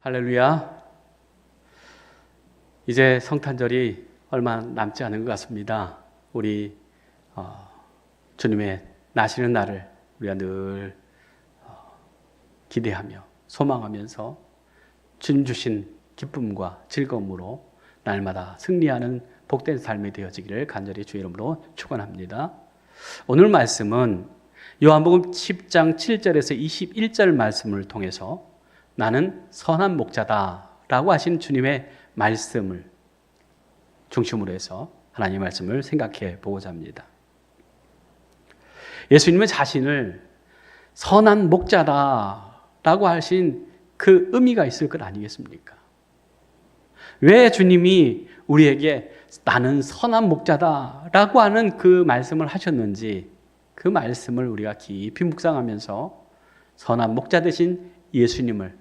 할렐루야. 이제 성탄절이 얼마 남지 않은 것 같습니다. 우리 주님의 나시는 날을 우리가 늘 기대하며 소망하면서 주님 주신 기쁨과 즐거움으로 날마다 승리하는 복된 삶이 되어지기를 간절히 주의 이름으로 축원합니다. 오늘 말씀은 요한복음 10장 7절에서 21절 말씀을 통해서 나는 선한 목자다 라고 하신 주님의 말씀을 중심으로 해서 하나님의 말씀을 생각해 보고자 합니다. 예수님은 자신을 선한 목자다 라고 하신 그 의미가 있을 것 아니겠습니까? 왜 주님이 우리에게 나는 선한 목자다 라고 하는 그 말씀을 하셨는지, 그 말씀을 우리가 깊이 묵상하면서 선한 목자 되신 예수님을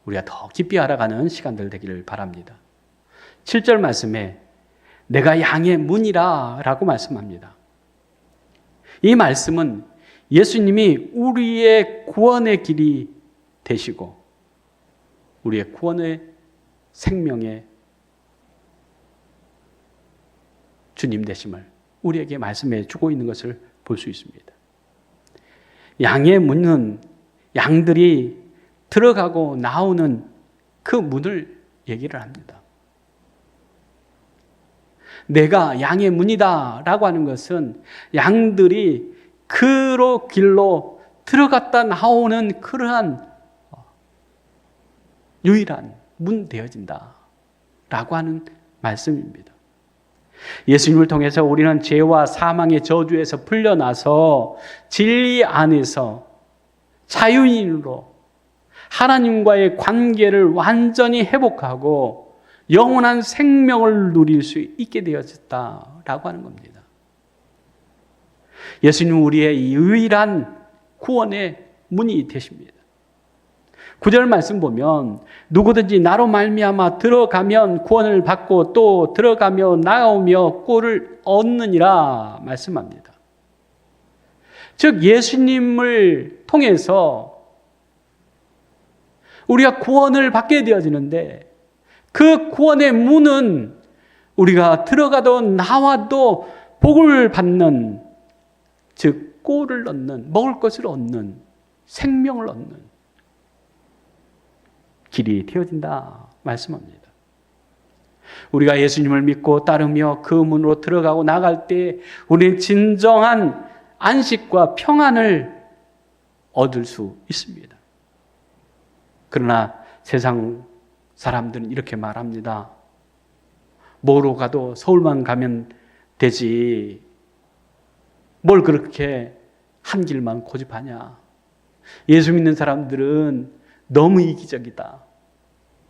우리가 더 깊이 알아가는 시간들 되기를 바랍니다. 7절 말씀에 내가 양의 문이라 라고 말씀합니다. 이 말씀은 예수님이 우리의 구원의 길이 되시고 우리의 구원의 생명의 주님 되심을 우리에게 말씀해 주고 있는 것을 볼 수 있습니다. 양의 문은 양들이 들어가고 나오는 그 문을 얘기를 합니다. 내가 양의 문이다 라고 하는 것은 양들이 그 길로 들어갔다 나오는 그러한 유일한 문 되어진다 라고 하는 말씀입니다. 예수님을 통해서 우리는 죄와 사망의 저주에서 풀려나서 진리 안에서 자유인으로 하나님과의 관계를 완전히 회복하고 영원한 생명을 누릴 수 있게 되어졌다라고 하는 겁니다. 예수님은 우리의 유일한 구원의 문이 되십니다. 9절 말씀 보면 누구든지 나로 말미암아 들어가면 구원을 받고 또 들어가며 나오며 꼴을 얻느니라 말씀합니다. 즉 예수님을 통해서 우리가 구원을 받게 되어지는데 그 구원의 문은 우리가 들어가도 나와도 복을 받는, 즉 꼴을 얻는, 먹을 것을 얻는, 생명을 얻는 길이 되어진다 말씀합니다. 우리가 예수님을 믿고 따르며 그 문으로 들어가고 나갈 때 우리는 진정한 안식과 평안을 얻을 수 있습니다. 그러나 세상 사람들은 이렇게 말합니다. 뭐로 가도 서울만 가면 되지. 뭘 그렇게 한 길만 고집하냐. 예수 믿는 사람들은 너무 이기적이다.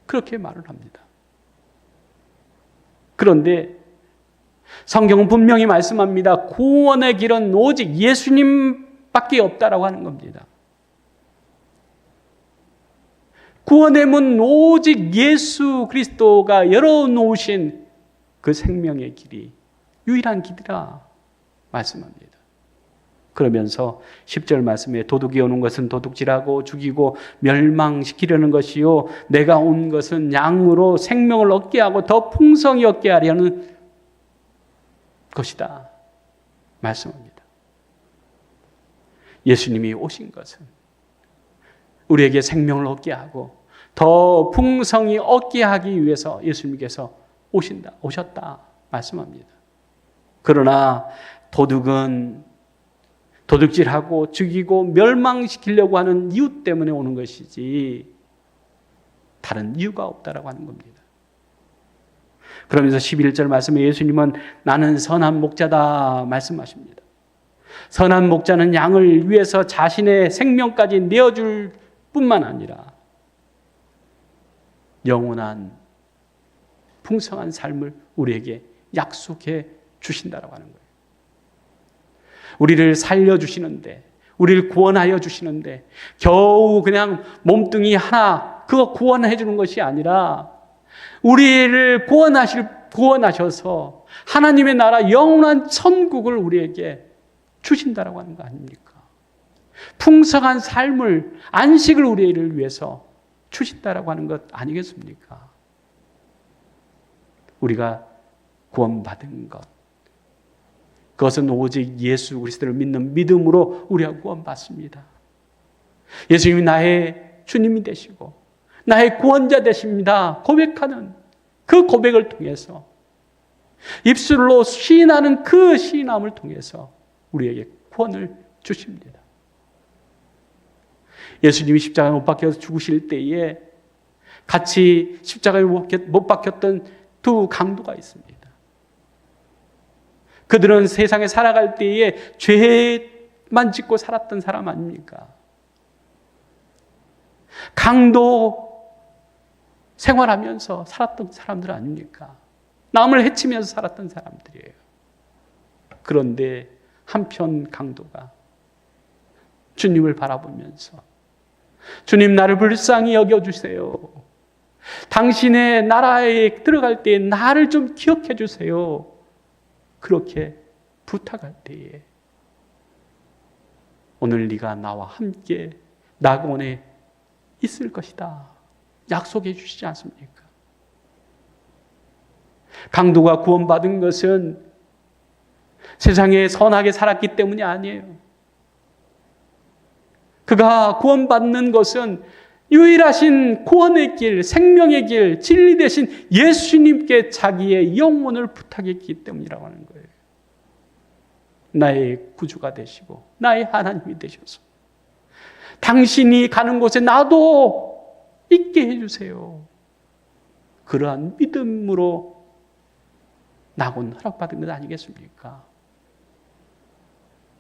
그렇게 말을 합니다. 그런데 성경은 분명히 말씀합니다. 구원의 길은 오직 예수님밖에 없다라고 하는 겁니다. 구원의 문 오직 예수 그리스도가 열어놓으신 그 생명의 길이 유일한 길이라 말씀합니다. 그러면서 10절 말씀에 도둑이 오는 것은 도둑질하고 죽이고 멸망시키려는 것이요 내가 온 것은 양으로 생명을 얻게 하고 더 풍성히 얻게 하려는 것이다 말씀합니다. 예수님이 오신 것은 우리에게 생명을 얻게 하고 더 풍성히 얻게 하기 위해서 예수님께서 오셨다 말씀합니다. 그러나 도둑은 도둑질하고 죽이고 멸망시키려고 하는 이유 때문에 오는 것이지 다른 이유가 없다라고 하는 겁니다. 그러면서 11절 말씀에 예수님은 나는 선한 목자다 말씀하십니다. 선한 목자는 양을 위해서 자신의 생명까지 내어줄 뿐만 아니라 영원한 풍성한 삶을 우리에게 약속해 주신다라고 하는 거예요. 우리를 살려주시는데, 우리를 구원하여 주시는데 겨우 그냥 몸뚱이 하나 그거 구원해 주는 것이 아니라 우리를 구원하셔서 하나님의 나라 영원한 천국을 우리에게 주신다라고 하는 거 아닙니까? 풍성한 삶을, 안식을 우리를 위해서 주신다라고 하는 것 아니겠습니까? 우리가 구원받은 것, 그것은 오직 예수 그리스도를 믿는 믿음으로 우리가 구원받습니다. 예수님이 나의 주님이 되시고 나의 구원자 되십니다 고백하는 그 고백을 통해서, 입술로 시인하는 그 시인함을 통해서 우리에게 구원을 주십니다. 예수님이 십자가에 못 박혀서 죽으실 때에 같이 십자가에 못 박혔던 두 강도가 있습니다. 그들은 세상에 살아갈 때에 죄만 짓고 살았던 사람 아닙니까? 강도 생활하면서 살았던 사람들 아닙니까? 남을 해치면서 살았던 사람들이에요. 그런데 한편 강도가 주님을 바라보면서, 주님, 나를 불쌍히 여겨주세요. 당신의 나라에 들어갈 때에 나를 좀 기억해 주세요. 그렇게 부탁할 때에, 오늘 네가 나와 함께 낙원에 있을 것이다 약속해 주시지 않습니까? 강도가 구원받은 것은 세상에 선하게 살았기 때문이 아니에요. 그가 구원받는 것은 유일하신 구원의 길, 생명의 길, 진리 되신 예수님께 자기의 영혼을 부탁했기 때문이라고 하는 거예요. 나의 구주가 되시고 나의 하나님이 되셔서 당신이 가는 곳에 나도 있게 해주세요. 그러한 믿음으로 낙원 허락받은 것 아니겠습니까?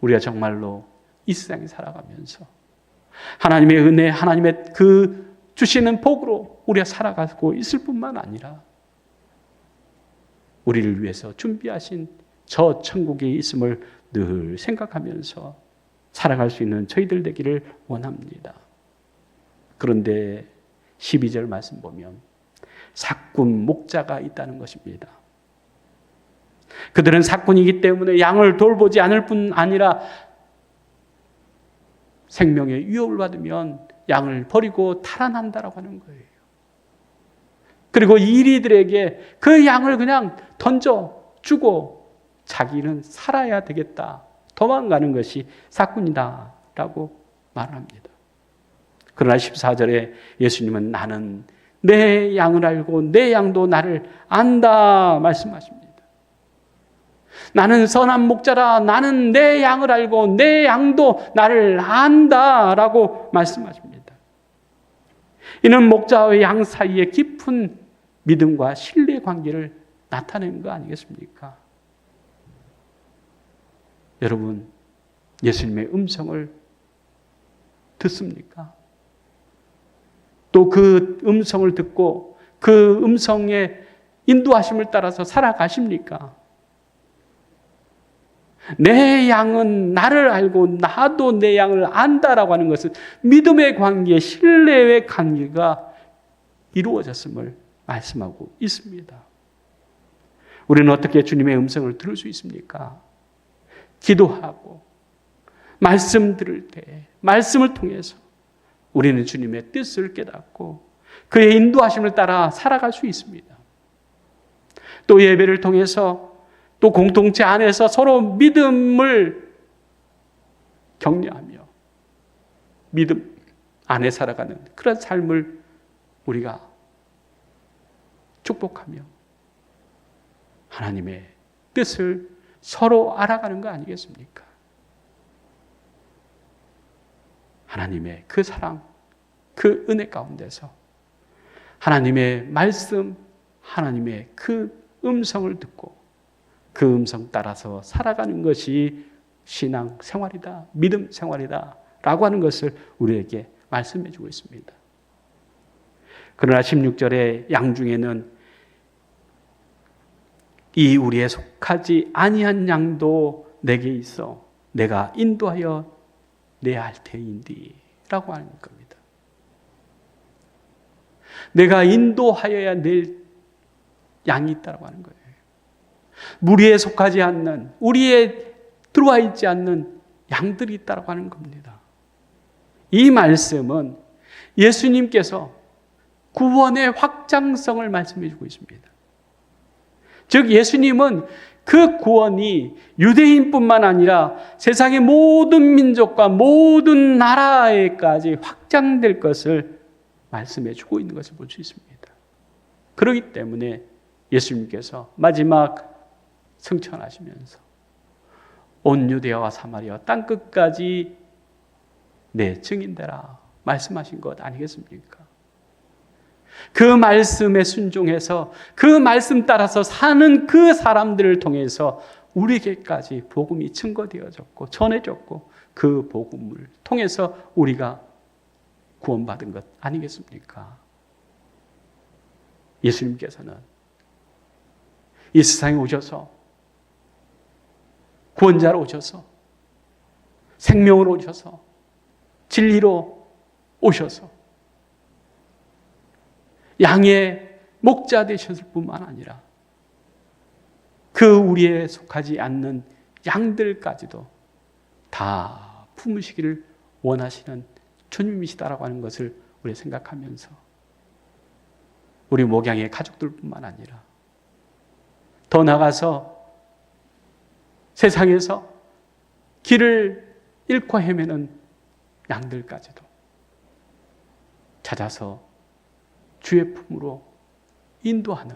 우리가 정말로 이 세상에 살아가면서 하나님의 은혜, 하나님의 그 주시는 복으로 우리가 살아가고 있을 뿐만 아니라 우리를 위해서 준비하신 저 천국에 있음을 늘 생각하면서 살아갈 수 있는 저희들 되기를 원합니다. 그런데 12절 말씀 보면 삭군 목자가 있다는 것입니다. 그들은 삭군이기 때문에 양을 돌보지 않을 뿐 아니라 생명의 위협을 받으면 양을 버리고 탈환한다라고 하는 거예요. 그리고 이리들에게 그 양을 그냥 던져주고 자기는 살아야 되겠다, 도망가는 것이 삭군이다라고 말합니다. 그러나 14절에 예수님은 나는 내 양을 알고 내 양도 나를 안다 말씀하십니다. 나는 선한 목자라, 나는 내 양을 알고 내 양도 나를 안다라고 말씀하십니다. 이는 목자와 양 사이에 깊은 믿음과 신뢰 관계를 나타내는 거 아니겠습니까? 여러분, 예수님의 음성을 듣습니까? 또 그 음성을 듣고 그 음성의 인도하심을 따라서 살아가십니까? 내 양은 나를 알고 나도 내 양을 안다라고 하는 것은 믿음의 관계, 신뢰의 관계가 이루어졌음을 말씀하고 있습니다. 우리는 어떻게 주님의 음성을 들을 수 있습니까? 기도하고 말씀 들을 때 말씀을 통해서 우리는 주님의 뜻을 깨닫고 그의 인도하심을 따라 살아갈 수 있습니다. 또 예배를 통해서 또 공동체 안에서 서로 믿음을 격려하며 믿음 안에 살아가는 그런 삶을 우리가 축복하며 하나님의 뜻을 서로 알아가는 거 아니겠습니까? 하나님의 그 사랑, 그 은혜 가운데서 하나님의 말씀, 하나님의 그 음성을 듣고 그 음성 따라서 살아가는 것이 신앙 생활이다, 믿음 생활이다 라고 하는 것을 우리에게 말씀해 주고 있습니다. 그러나 16절의 양 중에는 이 우리에 속하지 아니한 양도 내게 있어 내가 인도하여 내야 할 테인디 라고 하는 겁니다. 내가 인도하여야 낼 양이 있다고 하는 거예요. 무리에 속하지 않는, 우리에 들어와 있지 않는 양들이 있다고 하는 겁니다. 이 말씀은 예수님께서 구원의 확장성을 말씀해 주고 있습니다. 즉 예수님은 그 구원이 유대인뿐만 아니라 세상의 모든 민족과 모든 나라에까지 확장될 것을 말씀해 주고 있는 것을 볼 수 있습니다. 그렇기 때문에 예수님께서 마지막 승천하시면서 온 유대야와 사마리아 땅끝까지 내 증인되라 말씀하신 것 아니겠습니까? 그 말씀에 순종해서 그 말씀 따라서 사는 그 사람들을 통해서 우리에게까지 복음이 증거되어졌고 전해졌고 그 복음을 통해서 우리가 구원받은 것 아니겠습니까? 예수님께서는 이 세상에 오셔서 구원자로 오셔서 생명으로 오셔서 진리로 오셔서 양의 목자 되셨을 뿐만 아니라 그 우리에 속하지 않는 양들까지도 다 품으시기를 원하시는 주님이시다라고 하는 것을 우리 생각하면서 우리 목양의 가족들뿐만 아니라 더 나아가서 세상에서 길을 잃고 헤매는 양들까지도 찾아서 주의 품으로 인도하는,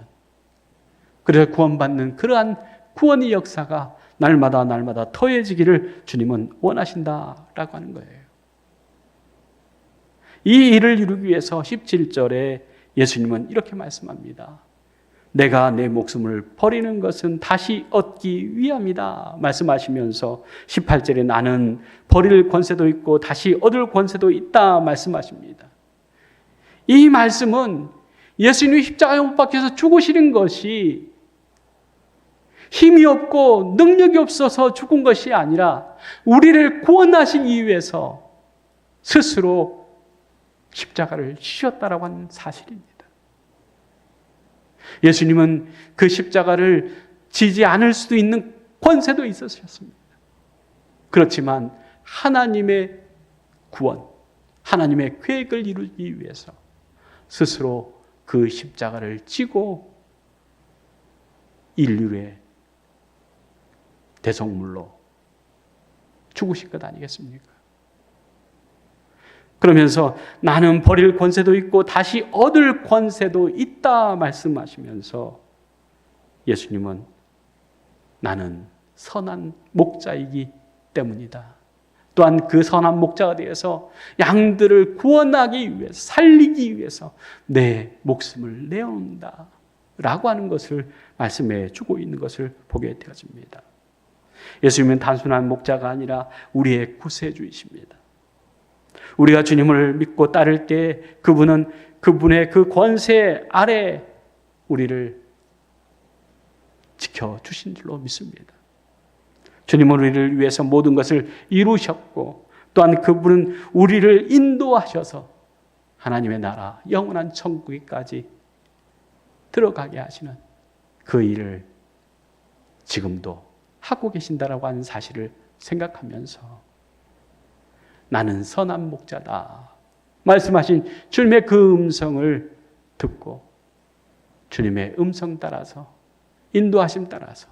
그래서 구원받는 그러한 구원의 역사가 날마다 더해지기를 주님은 원하신다라고 하는 거예요. 이 일을 이루기 위해서 17절에 예수님은 이렇게 말씀합니다. 내가 내 목숨을 버리는 것은 다시 얻기 위함이다 말씀하시면서 18절에 나는 버릴 권세도 있고 다시 얻을 권세도 있다 말씀하십니다. 이 말씀은 예수님이 십자가에 못 박혀서 죽으시는 것이 힘이 없고 능력이 없어서 죽은 것이 아니라 우리를 구원하시기 위해서 스스로 십자가를 지셨다라고 하는 사실입니다. 예수님은 그 십자가를 지지 않을 수도 있는 권세도 있으셨습니다. 그렇지만 하나님의 구원, 하나님의 계획을 이루기 위해서 스스로 그 십자가를 지고 인류의 대속물로 죽으신 것 아니겠습니까? 그러면서 나는 버릴 권세도 있고 다시 얻을 권세도 있다 말씀하시면서 예수님은 나는 선한 목자이기 때문이다. 또한 그 선한 목자가 되어서 양들을 구원하기 위해서, 살리기 위해서 내 목숨을 내어놓는다 라고 하는 것을 말씀해 주고 있는 것을 보게 되어집니다. 예수님은 단순한 목자가 아니라 우리의 구세주이십니다. 우리가 주님을 믿고 따를 때 그분은 그분의 그 권세 아래 우리를 지켜주신 줄로 믿습니다. 주님은 우리를 위해서 모든 것을 이루셨고 또한 그분은 우리를 인도하셔서 하나님의 나라 영원한 천국에까지 들어가게 하시는 그 일을 지금도 하고 계신다라고 하는 사실을 생각하면서 나는 선한 목자다 말씀하신 주님의 그 음성을 듣고 주님의 음성 따라서 인도하심 따라서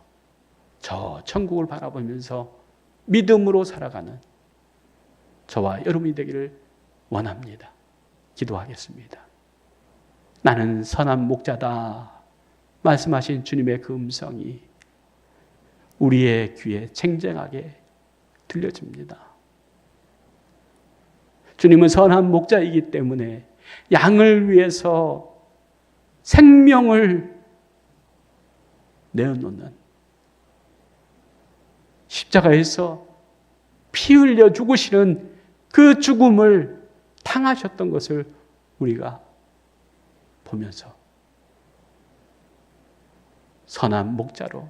저 천국을 바라보면서 믿음으로 살아가는 저와 여러분이 되기를 원합니다. 기도하겠습니다. 나는 선한 목자다 말씀하신 주님의 그 음성이 우리의 귀에 쟁쟁하게 들려집니다. 주님은 선한 목자이기 때문에 양을 위해서 생명을 내어놓는, 십자가에서 피 흘려 죽으시는 그 죽음을 당하셨던 것을 우리가 보면서 선한 목자로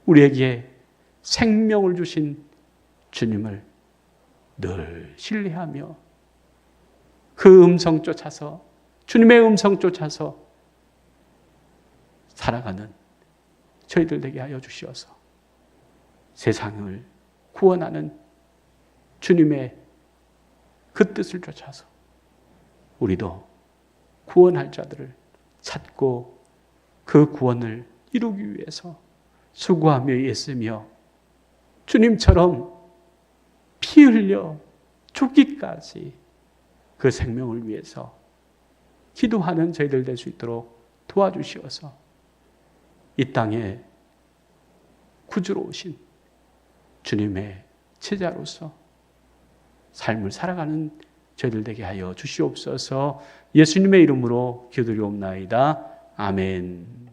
우리에게 생명을 주신 주님을 늘 신뢰하며 그 음성 쫓아서, 주님의 음성 쫓아서 살아가는 저희들 되게 하여 주시어서 세상을 구원하는 주님의 그 뜻을 쫓아서 우리도 구원할 자들을 찾고 그 구원을 이루기 위해서 수고하며 애쓰며 주님처럼 피 흘려 죽기까지 그 생명을 위해서 기도하는 저희들 될 수 있도록 도와주시어서 이 땅에 구주로 오신 주님의 제자로서 삶을 살아가는 저희들 되게 하여 주시옵소서. 예수님의 이름으로 기도드리옵나이다. 아멘.